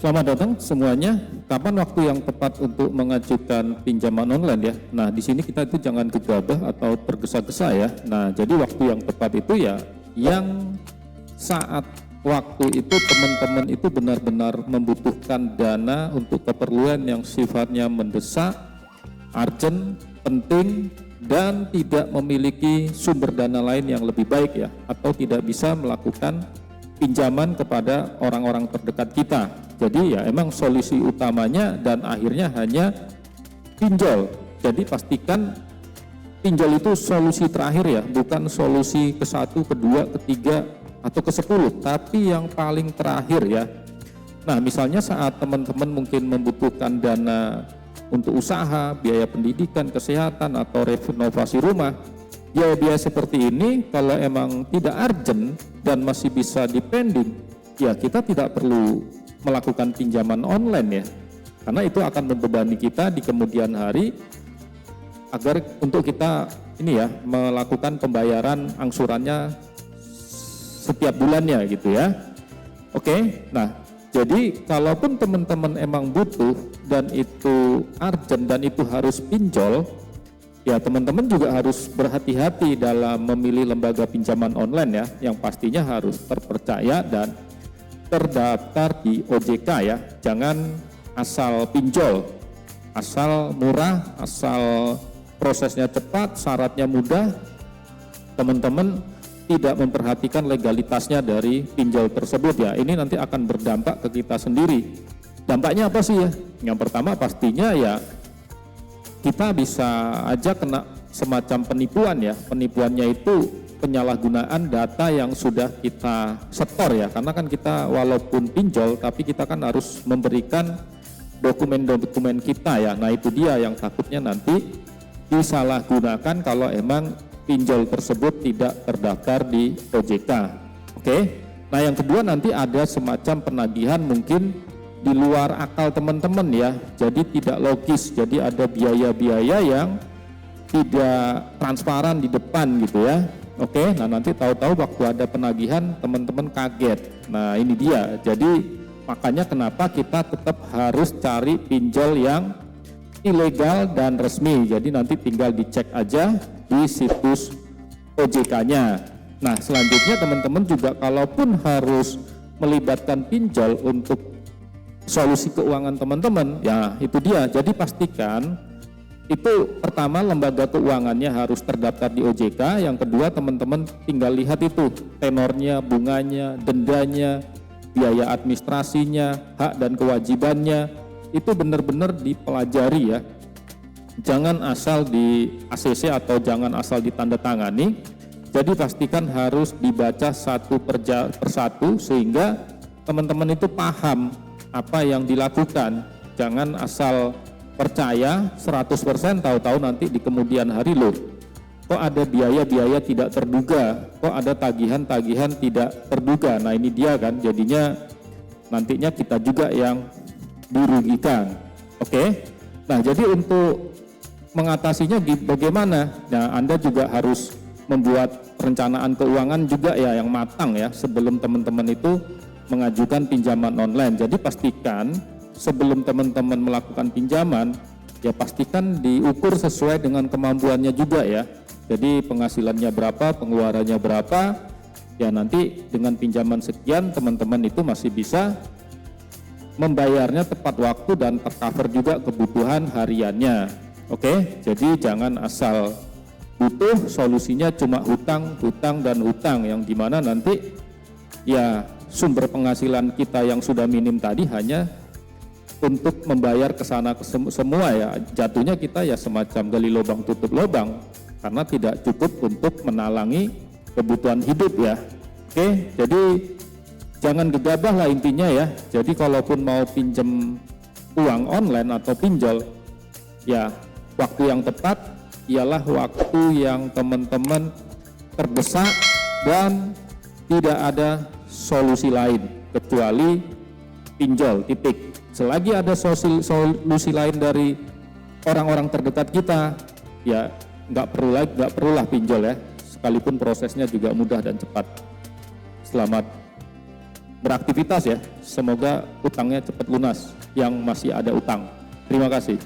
Selamat datang semuanya. Kapan waktu yang tepat untuk mengajukan pinjaman online ya? Nah, di sini kita itu jangan gegabah atau tergesa-gesa ya. Nah, jadi waktu yang tepat itu ya yang saat waktu itu teman-teman itu benar-benar membutuhkan dana untuk keperluan yang sifatnya mendesak, urgent, penting, dan tidak memiliki sumber dana lain yang lebih baik ya, atau tidak bisa melakukan pinjaman kepada orang-orang terdekat kita. Jadi ya emang solusi utamanya dan akhirnya hanya pinjol. Jadi pastikan pinjol itu solusi terakhir ya, bukan solusi ke-1, kedua, ketiga, atau ke-10, tapi yang paling terakhir ya. Nah, misalnya saat teman-teman mungkin membutuhkan dana untuk usaha, biaya pendidikan, kesehatan, atau renovasi rumah, biaya-biaya seperti ini kalau emang tidak urgent dan masih bisa dipending, ya kita tidak perlu melakukan pinjaman online ya, karena itu akan membebani kita di kemudian hari agar untuk kita ini ya melakukan pembayaran angsurannya setiap bulannya gitu ya. Oke, nah jadi kalaupun teman-teman emang butuh dan itu urgent dan itu harus pinjol, ya teman-teman juga harus berhati-hati dalam memilih lembaga pinjaman online ya, yang pastinya harus terpercaya dan terdaftar di OJK ya. Jangan asal pinjol, asal murah, asal prosesnya cepat, syaratnya mudah, teman-teman tidak memperhatikan legalitasnya dari pinjol tersebut ya. Ini nanti akan berdampak ke kita sendiri. Dampaknya apa sih ya? Yang pertama pastinya ya kita bisa aja kena semacam penipuan ya. Penipuannya itu penyalahgunaan data yang sudah kita setor ya, karena kan kita walaupun pinjol tapi kita kan harus memberikan dokumen-dokumen kita ya. Nah itu dia yang takutnya nanti disalahgunakan kalau emang pinjol tersebut tidak terdaftar di OJK. Oke. Nah yang kedua nanti ada semacam penagihan mungkin di luar akal teman-teman ya, jadi tidak logis, jadi ada biaya-biaya yang tidak transparan di depan gitu ya. Oke, nah nanti tahu-tahu waktu ada penagihan teman-teman kaget. Nah ini dia, jadi makanya kenapa kita tetap harus cari pinjol yang ilegal dan resmi. Jadi nanti tinggal dicek aja di situs OJK-nya. Nah selanjutnya teman-teman juga kalaupun harus melibatkan pinjol untuk solusi keuangan teman-teman, ya itu dia. Jadi pastikan itu pertama lembaga keuangannya harus terdaftar di OJK, yang kedua teman-teman tinggal lihat itu tenornya, bunganya, dendanya, biaya administrasinya, hak dan kewajibannya, itu benar-benar dipelajari ya. Jangan asal di ACC atau jangan asal ditandatangani. Jadi pastikan harus dibaca satu persatu sehingga teman-teman itu paham apa yang dilakukan. Jangan asal percaya 100% tahu-tahu nanti di kemudian hari loh kok ada biaya-biaya tidak terduga, kok ada tagihan-tagihan tidak terduga. Nah ini dia kan jadinya nantinya kita juga yang dirugikan. Oke. Nah jadi untuk mengatasinya bagaimana? Nah Anda juga harus membuat perencanaan keuangan juga ya yang matang ya sebelum teman-teman itu mengajukan pinjaman online. Jadi pastikan sebelum teman-teman melakukan pinjaman, ya pastikan diukur sesuai dengan kemampuannya juga ya. Jadi penghasilannya berapa, pengeluarannya berapa, ya nanti dengan pinjaman sekian teman-teman itu masih bisa membayarnya tepat waktu dan tercover juga kebutuhan hariannya. Oke, jadi jangan asal butuh solusinya cuma hutang, hutang, dan hutang, yang dimana nanti ya sumber penghasilan kita yang sudah minim tadi hanya untuk membayar ke sana semua ya, jatuhnya kita ya semacam gali lubang tutup lubang karena tidak cukup untuk menalangi kebutuhan hidup ya. Oke, jadi jangan gegabah lah intinya ya. Jadi kalaupun mau pinjam uang online atau pinjol, ya waktu yang tepat ialah waktu yang teman-teman terdesak dan tidak ada solusi lain kecuali pinjol, titik. Selagi ada solusi lain dari orang-orang terdekat kita, ya nggak perlulah pinjol ya, sekalipun prosesnya juga mudah dan cepat. Selamat beraktivitas ya. Semoga utangnya cepat lunas yang masih ada utang. Terima kasih.